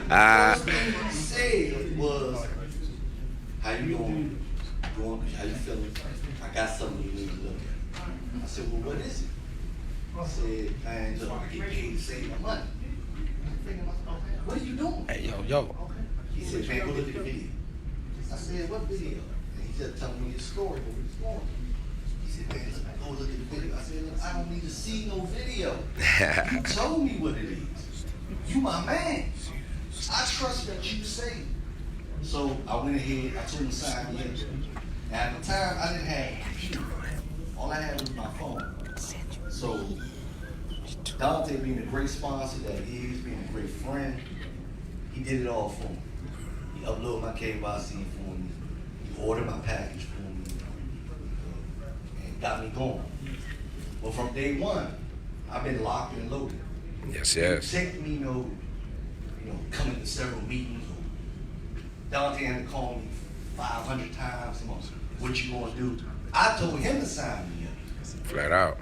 First thing he said was, "How you doing? How you feeling? I got something you need to look at." I said, "Well, what is it?" I said, "Man, look, I get paid to save my money." "What are you doing?" Hey, yo. He said, "Man, go look at the video." I said, "What video?" And he just telling me his story, what he was going through. He said, "Man, go look at the video." I said, "Look, I don't need to see no video. You told me what it is. You my man. I trust what you say." So I went ahead, I told him to sign me in. And at the time, I didn't have a computer. All I had was my phone. So Dante, being a great sponsor that he is, being a great friend, he did it all for me. He uploaded my KYC for me. He ordered my package for me, and got me going. Well, from day one, I've been locked and loaded. Yes. It took me, coming to several meetings. Dante had to call me 500 times. What you gonna do? I told him to sign me up. Flat out.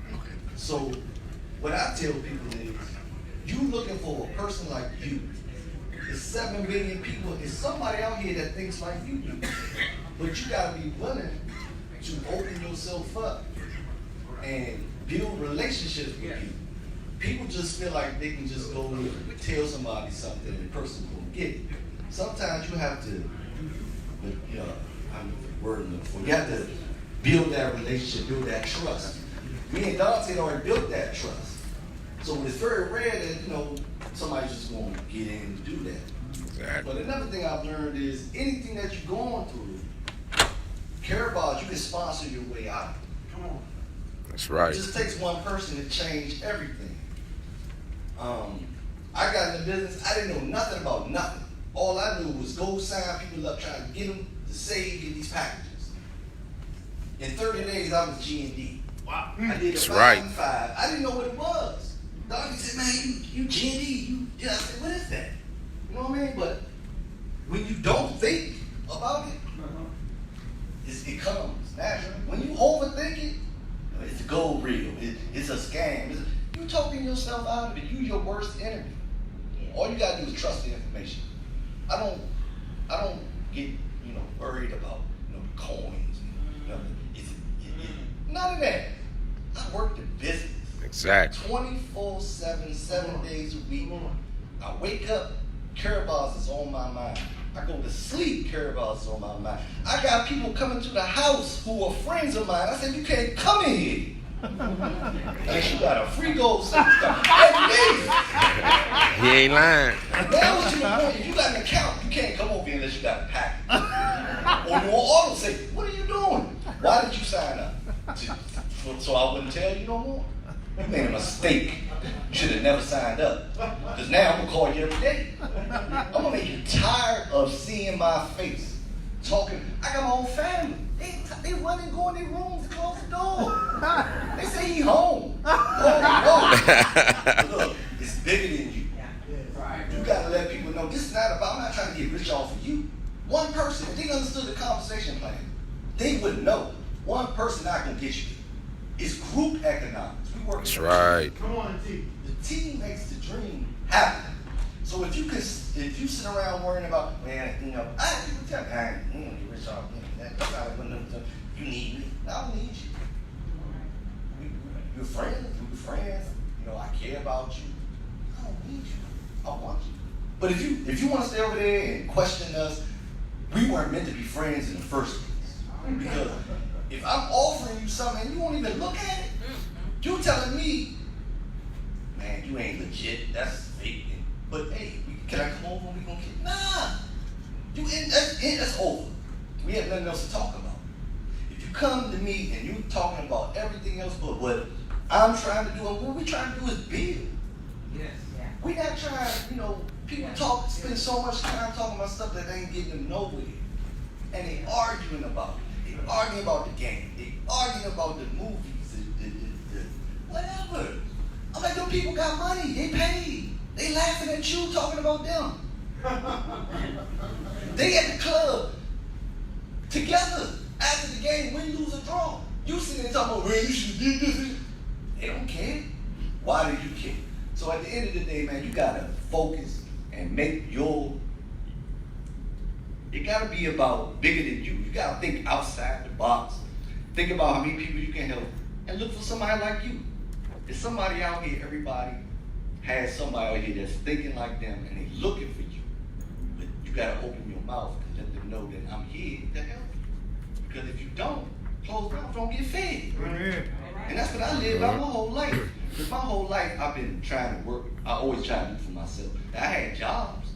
So what I tell people is, you looking for a person like you. There's 7 billion people. There's somebody out here that thinks like you do. But you gotta be willing to open yourself up and build relationships with people. People just feel like they can just go and tell somebody something and the person will get it. Sometimes you have to, you have to build that relationship, build that trust. Me and Dante had already built that trust. So it's very rare that, somebody's just going to get in and do that. Exactly. But another thing I've learned is anything that you're going through, care about, you can sponsor your way out. Come on. That's right. It just takes one person to change everything. I got in the business, I didn't know nothing about nothing. All I knew was go sign people up, trying to get them to save, get these packages. In 30 days, I was G&D. Wow. I did a 5 and 5. I didn't know what it was. Doggy said, "Man, you G&D." I said, "What is that?" You know what I mean? But when you don't think about it, it comes naturally. When you overthink it, it's a gold reel. It's a scam. You talking yourself out of it. You your worst enemy. All you gotta do is trust the information. I don't get worried about coins. None of that. I work the business. Exactly. 24/7, 7 days a week. I wake up, Carabal's is on my mind. I go to sleep, Carabal's is on my mind. I got people coming to the house who are friends of mine. I said, "You can't come in here unless you got a free gold service every day." He ain't lying. Now to the point, if you got an account, you can't come over here unless you got a package. Or you want auto say, "What are you doing? Why did you sign up?" So I wouldn't tell you no more. You made a mistake. You should have never signed up. Because now I'm going to call you every day. I'm going to make you tired of seeing my face. Talking. I got my own family. They run and go in their rooms and close the door. They say he home. Oh, no. Look, it's bigger than you. You got to let people know this is not about, I'm not trying to get rich off of you. One person, if they understood the compensation plan, they would know. One person not going to get you. It's group economics. We work. That's right. Come on, team. The team makes the dream happen. So if you sit around worrying about, man, I people tell me, I ain't get rich off me. That's not what you need me. I don't need you. We're friends. We're friends. I care about you. I don't need you. I want you. But if you want to stay over there and question us, we weren't meant to be friends in the first place. Because if I'm offering you something and you won't even look at it, you telling me, "Man, you ain't legit. That's fake." But hey, can I come over and we gonna get? Nah. That's over. We have nothing else to talk about. If you come to me and you talking about everything else but what I'm trying to do, and what we're trying to do is build. Yes. Yeah. We're not trying, people spend so much time talking about stuff that ain't getting them nowhere. And they arguing about it. They arguing about the game. They arguing about the movies, whatever. I'm like, them people got money. They paid. They laughing at you talking about them. They at the club together after the game, win, lose, or draw. You sitting there talking about, "Well, you should do this." They don't care. Why do you care? So at the end of the day, man, you gotta focus and make it gotta be about bigger than you. You gotta think outside the box. Think about how many people you can help and look for somebody like you. There's somebody out here, everybody has somebody out here that's thinking like them and they looking for you. But you gotta open your mouth and let them know that I'm here to help you. Because if you don't, closed mouth don't get fed. And that's what I lived out my whole life. Because my whole life I've been trying to work. I always try to do for myself. I had jobs,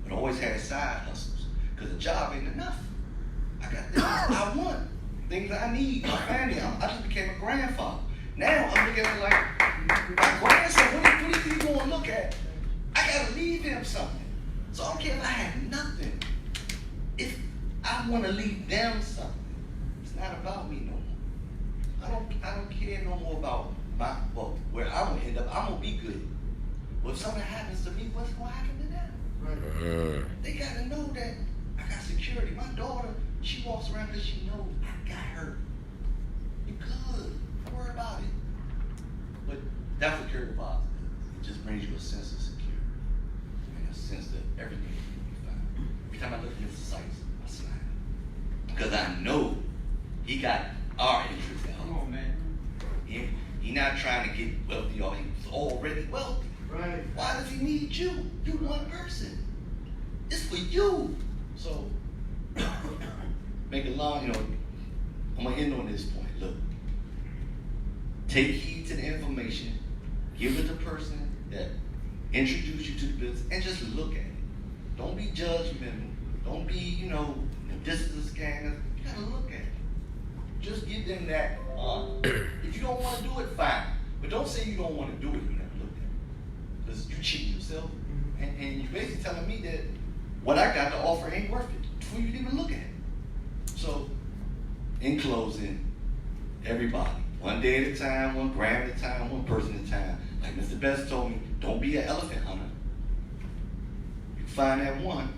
but I always had side hustles. Because a job ain't enough. I got things I want, things I need, my family. I just became a grandfather. Now I'm looking at it like, my grandson, what do you think he's going to look at? I got to leave him something. So I don't care if I have nothing. If I want to leave them something, it's not about me no more. I don't care no more about where I'm going to end up. I'm going to be good. But if something happens to me, what's going to happen to them? Right. They got to know that I got security. My daughter, she walks around because she knows I got her. You good. Don't worry about it. But that's what Carrie Bob does. It just brings you a sense of security. And a sense that everything will be fine. Every time I look at his sights, I smile. Because I know he got our interest at home. Come on, man. He not trying to get wealthy or he's already wealthy. Right. Why does he need you? You one person. It's for you. So, make it long, I'm going to end on this point. Look, take heed to the information, give it to the person that introduced you to the business, and just look at it. Don't be judgmental. Don't be, this is a scam. You got to look at it. Just give them that. If you don't want to do it, fine. But don't say you don't want to do it, you never looked at it. Because you cheating yourself. And you're basically telling me that what I got to offer ain't worth it before you even look at it. So, in closing, everybody, one day at a time, one gram at a time, one person at a time. Like Mr. Best told me, don't be an elephant hunter. You find that one,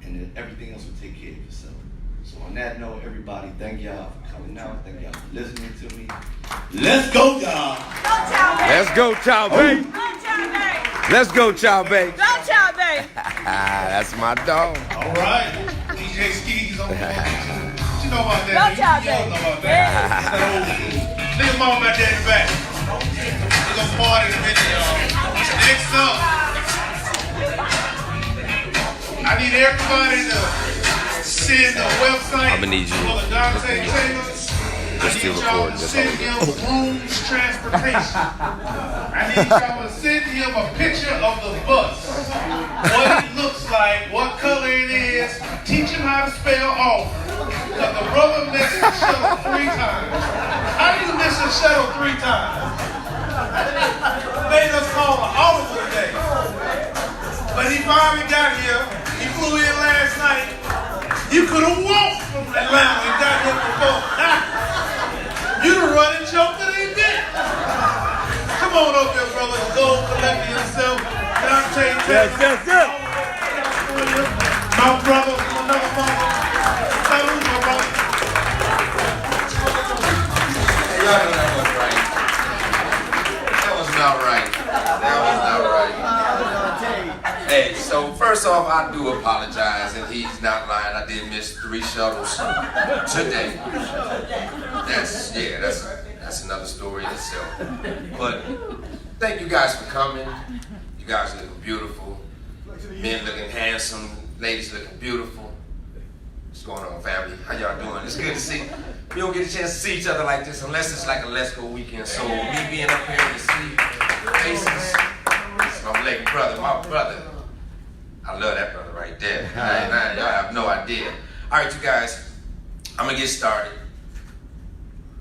and then everything else will take care of itself. So on that note, everybody, thank y'all for coming out. Thank y'all for listening to me. Let's go, y'all. Go, Chowbay. Let's go, Chowbay. Go, Chowbay. Let's go, Chowbay. Go, Chowbay. That's my dog. All right. DJ Skis on the phone. What you know about that? Go, Chowbay. You don't know about that. Nigga, mom, my daddy back. We're gonna party in a minute, y'all. Next up, I need everybody to send a website I'ma need you. for the Dante Taylor. Just I to need record y'all to this send whole him rooms transportation. I need y'all to send him a picture of the bus. What it looks like, what color it is. Teach him how to spell Auburn. Because the brother missed the shuttle 3 times. How do you miss a shuttle 3 times? Made us call an audible today. But he finally got here. He flew in last night. You could have walked from Atlanta and got here before. You'd have run and jumped to the event. Come on up here, brother. GoldCollector yourself. Dante Taylor. Yes. My brother from another mother. Salute, my brother. Hey, y'all know that wasn't right. That was not right. Hey, so first off, I do apologize, and he's not lying. I did miss 3 shuttles today. That's another story in itself. But thank you guys for coming. You guys are looking beautiful. Men looking handsome. Ladies looking beautiful. What's going on, family? How y'all doing? It's good to see. We don't get a chance to see each other like this unless it's like a Let's Go weekend. So me being up here to see faces, it's my black brother, my brother. I love that brother right there. Y'all have no idea. All right, you guys, I'm gonna get started.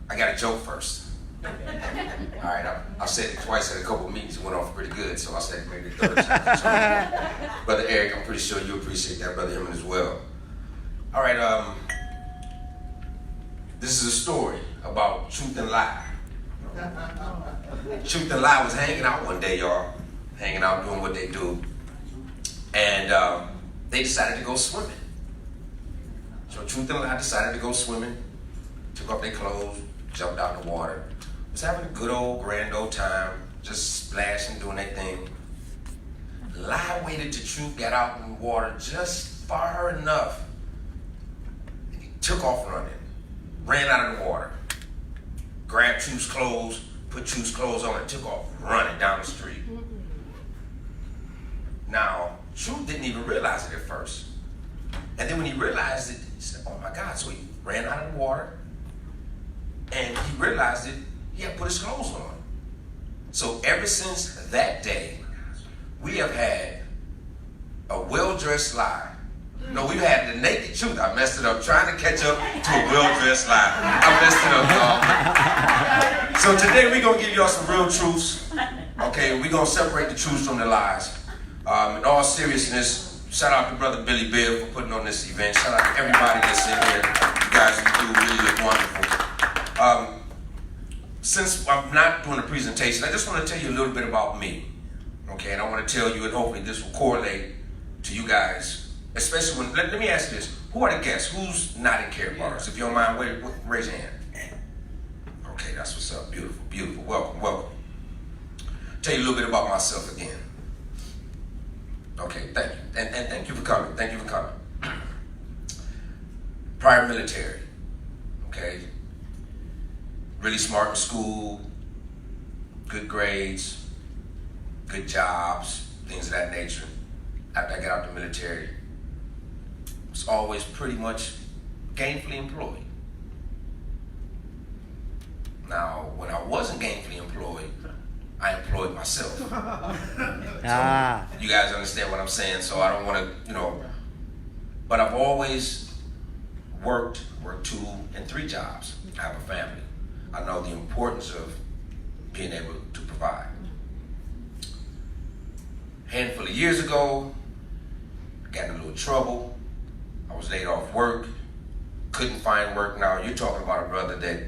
I got a joke first. All right, I said it twice at a couple of meetings. It went off pretty good, so I said maybe the 3rd time. Brother Eric, I'm pretty sure you appreciate that, Brother Emin as well. All right, this is a story about Truth and Lie. Truth and Lie was hanging out one day, y'all. Hanging out, doing what they do. And they decided to go swimming. So Truth and Lie decided to go swimming, took off their clothes, jumped out in the water, was having a good old grand old time, just splashing, doing their thing. Lie waited till Truth got out in the water just far enough. And he took off running, ran out of the water, grabbed Truth's clothes, put Truth's clothes on, and took off running down the street. Now, Truth didn't even realize it at first. And then when he realized it, he said, oh my God, so he ran out of the water, and he realized it, he had put his clothes on. So ever since that day, we have had a well-dressed lie. No, we've had the naked truth. I messed it up trying to catch up to a well-dressed lie. I messed it up, y'all. So today we're going to give y'all some real truths. Okay, we're going to separate the truths from the lies. In all seriousness, shout out to Brother Billy Bill for putting on this event. Shout out to everybody that's in here. You guys do really look wonderful. Since I'm not doing a presentation, I just want to tell you a little bit about me. Okay, and I want to tell you, and hopefully this will correlate to you guys, especially when, let me ask you this. Who are the guests? Who's not in care bars? If you don't mind, raise your hand. Okay, that's what's up. Beautiful, beautiful. Welcome, welcome. Tell you a little bit about myself again. Okay, thank you. And thank you for coming. Thank you for coming. Prior military, okay? Really smart in school, good grades, good jobs, things of that nature. After I got out the military, I was always pretty much gainfully employed. Now, when I wasn't gainfully employed, I employed myself. You guys understand what I'm saying? So I don't want to, but I've always worked 2 and 3 jobs. I have a family. I know the importance of being able to provide. A handful of years ago, I got in a little trouble. I was laid off work, couldn't find work. Now, you're talking about a brother that,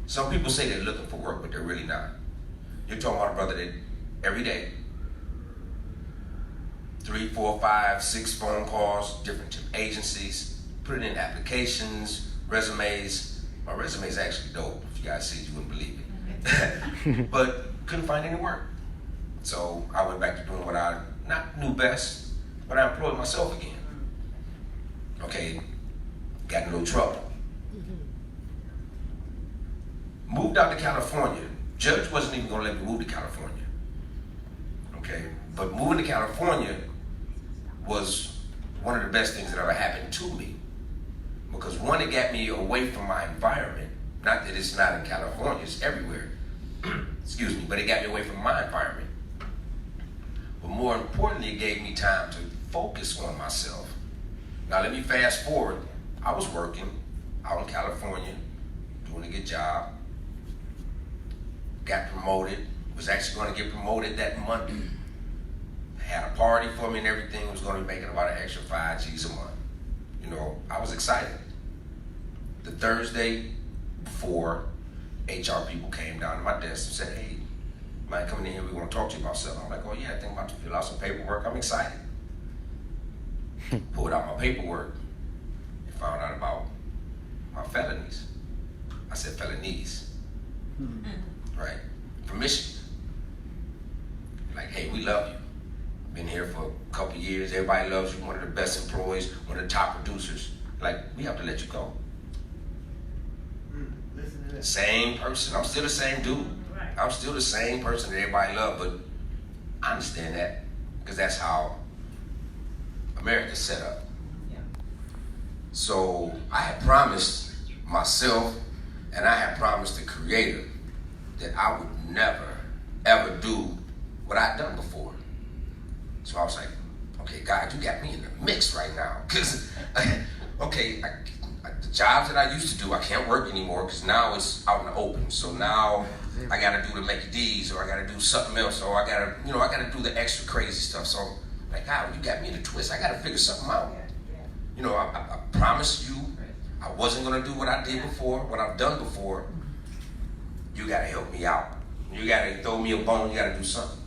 some people say they're looking for work, but they're really not. You're talking about a brother that every day, 3, 4, 5, 6 phone calls, different agencies, putting in applications, resumes. My resume is actually dope. If you guys see it, you wouldn't believe it. But couldn't find any work. So I went back to doing what I not knew best, but I employed myself again. Okay, got in a little trouble. Moved out to California. Judge wasn't even gonna let me move to California. Okay, but moving to California was one of the best things that ever happened to me. Because one, it got me away from my environment. Not that it's not in California, it's everywhere. Excuse me, but it got me away from my environment. But more importantly, it gave me time to focus on myself. Now let me fast forward. I was working out in California, doing a good job. Got promoted, was actually going to get promoted that Monday. Had a party for me and everything, was going to be making about an extra 5 G's a month. I was excited. The Thursday before, HR people came down to my desk and said, hey, mind coming in here, we want to talk to you about something. I'm like, oh yeah, I think I'm about to fill out some paperwork, I'm excited. Pulled out my paperwork and found out about my felonies. I said felonies. Right, from Michigan. Like, hey, we love you. Been here for a couple years. Everybody loves you. One of the best employees. One of the top producers. Like, we have to let you go. Same person. I'm still the same dude. I'm still the same person that everybody loves. But I understand that because that's how America's set up. So I had promised myself, and I had promised the Creator that I would never, ever do what I'd done before. So I was like, okay, God, you got me in the mix right now. Because, okay, the jobs that I used to do, I can't work anymore because now it's out in the open. So now I got to do the Mickey D's, or I got to do something else, or I got to, I got to do the extra crazy stuff. So, like, God, you got me in a twist. I got to figure something out. I promised you I wasn't going to do what I did before, what I've done before. You got to help me out. You got to throw me a bone. You got to do something.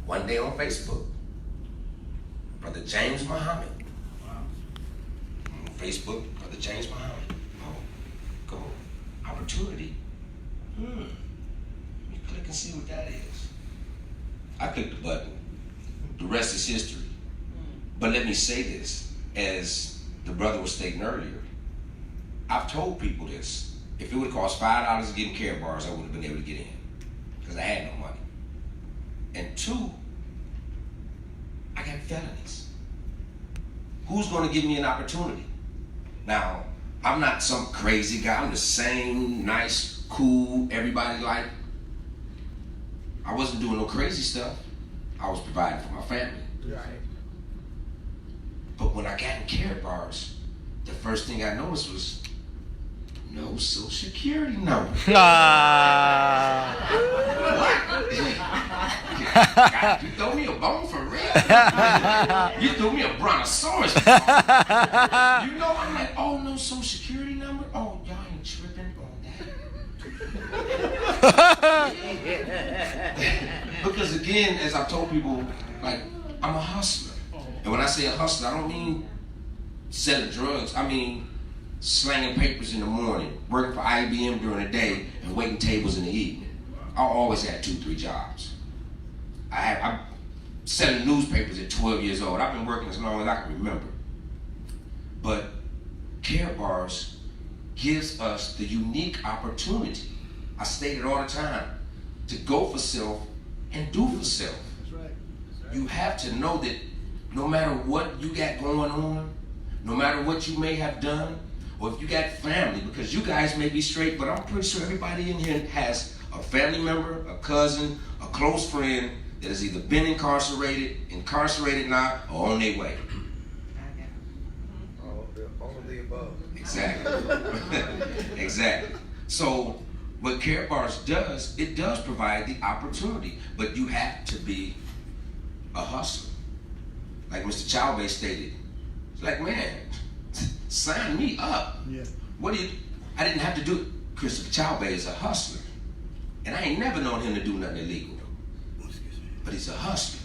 One day on Facebook, Brother James Muhammad. On Facebook, Brother James Muhammad. Oh, go. Opportunity. You click and see what that is. I clicked the button. the rest is history. But let me say this, as the brother was stating earlier, I've told people this. If it would cost $5 to get in Care Bars, I wouldn't have been able to get in because I had no money. And two, I got felonies. Who's going to give me an opportunity? Now, I'm not some crazy guy. I'm the same, nice, cool, everybody like. I wasn't doing no crazy stuff. I was providing for my family. Right. But when I got in Care Bars, the first thing I noticed was no Social Security number. What? God, you throw me a bone for real? You threw me a brontosaurus. You know, I'm like, oh, no Social Security number? Oh, y'all ain't tripping on that. Because again, as I've told people, like, I'm a hustler. And when I say a hustler, I don't mean selling drugs. I mean slanging papers in the morning, working for IBM during the day, and waiting tables in the evening. I always had 2-3 jobs. I'm selling newspapers at 12 years old. I've been working as long as I can remember. But Care Bars gives us the unique opportunity, I state it all the time, to go for self and do for self. That's right. You have to know that no matter what you got going on, no matter what you may have done, or if you got family, because you guys may be straight, but I'm pretty sure everybody in here has a family member, a cousin, a close friend that has either been incarcerated now, or on their way. All of the above. Exactly. Exactly. So what Care Bars does, it does provide the opportunity, but you have to be a hustler. Like Mr. Chowbay stated, it's like, man, sign me up. Yeah. I didn't have to do it. Khristofer Chowbay is a hustler. And I ain't never known him to do nothing illegal. But he's a hustler.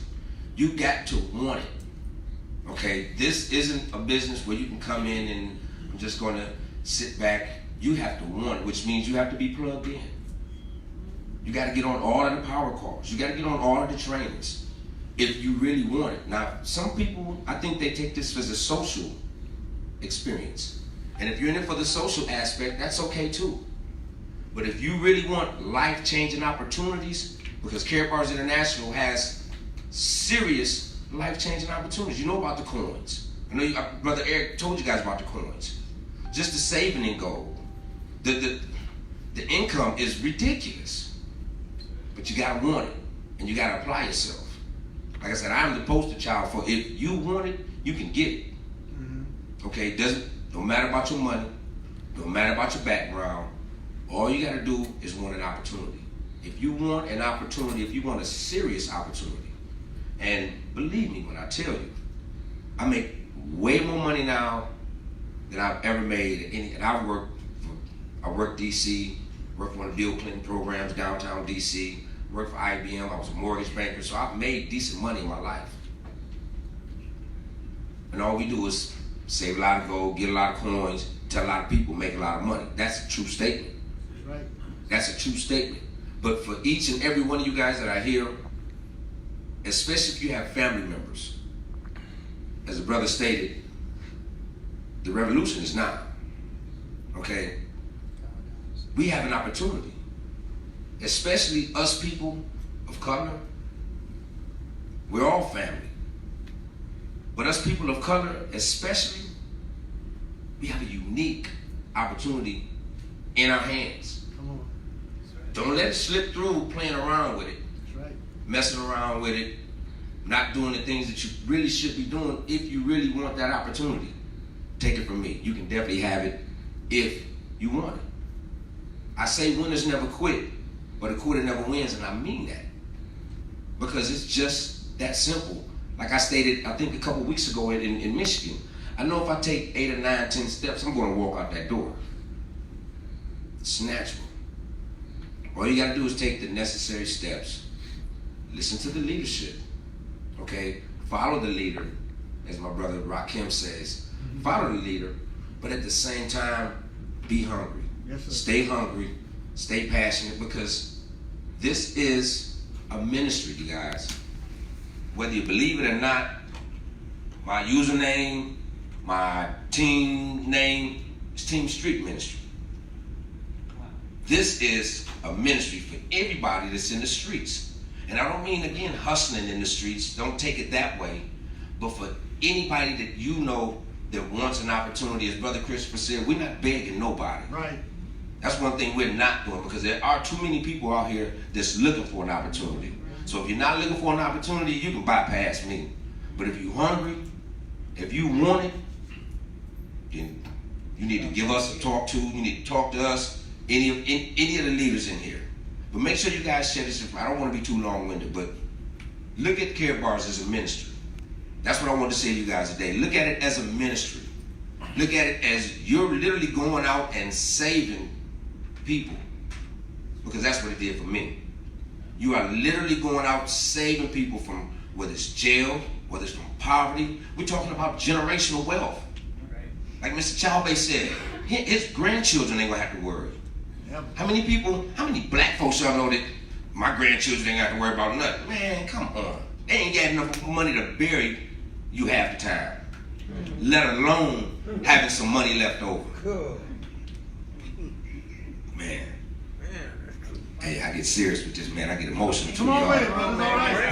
You got to want it. Okay? This isn't a business where you can come in and I'm just going to sit back. You have to want it, which means you have to be plugged in. You got to get on all of the power calls. You got to get on all of the trainings if you really want it. Now, some people, I think they take this as a social experience. And if you're in it for the social aspect, that's okay too. But if you really want life-changing opportunities, because Care Bars International has serious life-changing opportunities. You know about the coins. I know Brother Eric told you guys about the coins. Just the saving in gold. The income is ridiculous. But you gotta want it, and you gotta apply yourself. Like I said, I'm the poster child for if you want it, you can get it. Mm-hmm. Okay, don't matter about your money, don't matter about your background. All you gotta do is want an opportunity. If you want an opportunity, if you want a serious opportunity, and believe me when I tell you, I make way more money now than I've ever made. And I worked DC, worked for one of the Bill Clinton programs downtown DC, worked for IBM, I was a mortgage banker, so I've made decent money in my life. And all we do is save a lot of gold, get a lot of coins, tell a lot of people, make a lot of money. That's a true statement. That's right. That's a true statement. But for each and every one of you guys that are here, especially if you have family members, as the brother stated, the revolution is now. Okay? We have an opportunity. Especially us people of color. We're all family. But us people of color, especially, we have a unique opportunity in our hands. Come on. Don't let it slip through playing around with it. That's right. Messing around with it, not doing the things that you really should be doing. If you really want that opportunity, take it from me. You can definitely have it if you want it. I say winners never quit, but a quitter never wins, and I mean that. Because it's just that simple. Like I stated, I think a couple weeks ago in Michigan, I know if I take 8 or 9, 10 steps, I'm going to walk out that door. It's natural. All you got to do is take the necessary steps. Listen to the leadership. Okay? Follow the leader, as my brother Rakim says. Follow the leader, but at the same time, be hungry. Yes, sir. Stay hungry. Stay passionate, because this is a ministry, you guys. whether you believe it or not, my username, my team name is Team Street Ministry. This is a ministry for everybody that's in the streets. And I don't mean, again, hustling in the streets. Don't take it that way. But for anybody that you know that wants an opportunity, as Brother Khristofer said, we're not begging nobody. Right. That's one thing we're not doing, because there are too many people out here that's looking for an opportunity. So if you're not looking for an opportunity, you can bypass me. But if you're hungry, if you want it, then you need to give us a talk to. You need to talk to us, any of the leaders in here. But make sure you guys share this. I don't want to be too long-winded, but look at Care Bars as a ministry. That's what I want to say to you guys today. Look at it as a ministry. Look at it as you're literally going out and saving people, because that's what it did for me. You are literally going out saving people from, whether it's jail, whether it's from poverty. We're talking about generational wealth. Like Mr. Chowbay said, his grandchildren ain't gonna have to worry. How many people, how many black folks y'all know that my grandchildren ain't got to worry about nothing? Man, come on. They ain't got enough money to bury you half the time, let alone having some money left over. Man. Hey, I get serious with this, man. I get emotional too, y'all.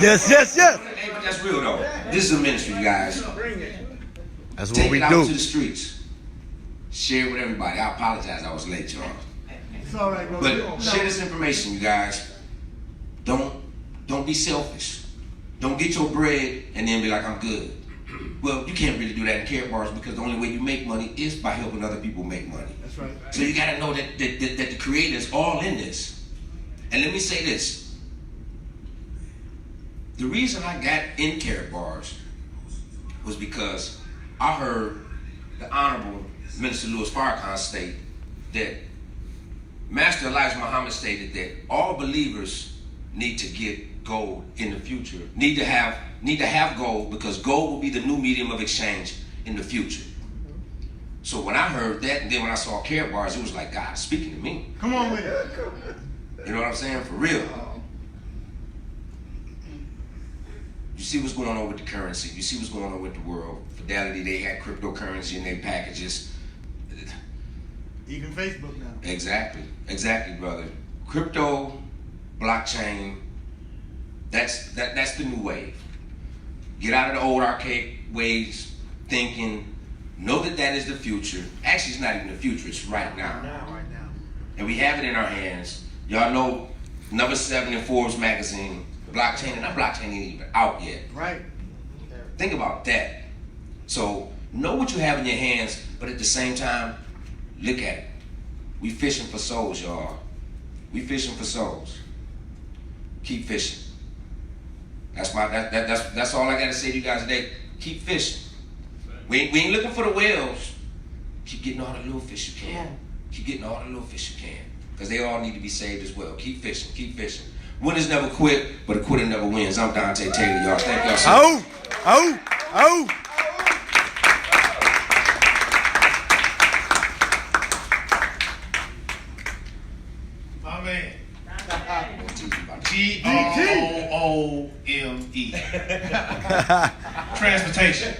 Yes, yes, yes. Hey, but that's real though. This is a ministry, you guys. That's what Take we it out do. to the streets. Share it with everybody. I apologize, I was late, y'all. It's all right, bro. But share this information, you guys. Don't be selfish. Don't get your bread and then be like, I'm good. Well, you can't really do that in Care Bars, because the only way you make money is by helping other people make money. That's right. So you got to know that the Creator is all in this. And let me say this. The reason I got in Care Bars was because I heard the Honorable Minister Louis Farrakhan state that Master Elijah Muhammad stated that all believers need to get gold in the future. Need to have gold, because gold will be the new medium of exchange in the future. So when I heard that, and then when I saw Care Bars, it was like God speaking to me. Come on with it. You know what I'm saying? For real. You see what's going on with the currency. You see what's going on with the world. Fidelity, they had cryptocurrency in their packages. Even Facebook now. Exactly, brother. Crypto, blockchain, that's the new wave. Get out of the old archaic ways, thinking, know that is the future. Actually, it's not even the future, it's right now. Right now. And we have it in our hands. Y'all know number 7 in Forbes magazine, blockchain, and that blockchain ain't even out yet. Right. Think about that. So know what you have in your hands, but at the same time, look at it. We fishing for souls, y'all. We fishing for souls. Keep fishing. That's all I gotta say to you guys today. Keep fishing. We ain't looking for the whales. Keep getting all the little fish you can. Keep getting all the little fish you can. Because they all need to be saved as well. Keep fishing, keep fishing. Winners never quit, but a quitter never wins. I'm Dante Taylor, y'all. Thank y'all so much. Oh. My man. GOOME. Transportation.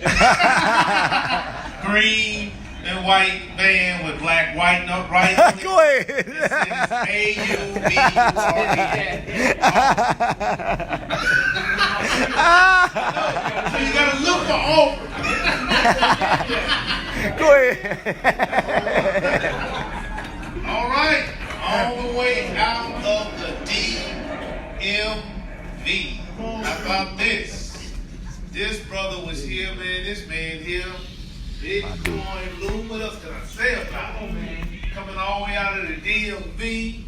Green and white van with black white note right on it. Go ahead. It says AUBURE. So you gotta look for Auburn. Go ahead. All right, all the way out of the DMV. How about this? This brother was here, man. This man here, big boy, Lou. What else can I say about him, man? Coming all the way out of the DMV.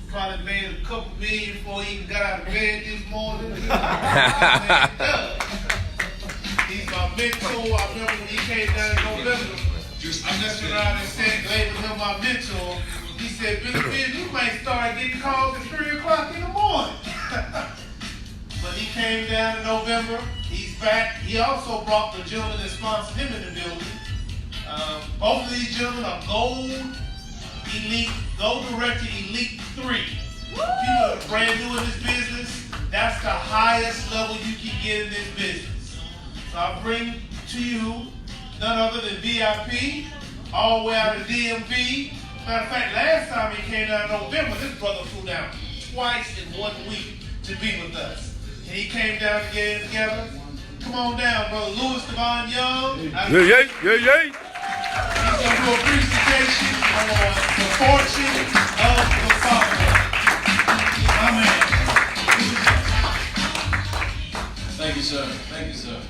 Probably made a couple million before he even got out of bed this morning. He's my mentor. I remember when he came down in November. I messed around and said, labeled him my mentor. He said, Billy, you might start getting calls at 3 o'clock in the morning. But he came down in November. He's back. He also brought the gentleman that sponsored him in the building. Both of these gentlemen are Gold Director Elite 3. People that are brand new in this business. That's the highest level you can get in this business. So I bring to you none other than VIP, all the way out of DMV. Matter of fact, last time he came down in November, this brother flew down twice in 1 week to be with us. And he came down again together. Come on down, brother Louis Devon Young. Yeah, yeah, yeah, yeah. He's going to do a presentation on the fortune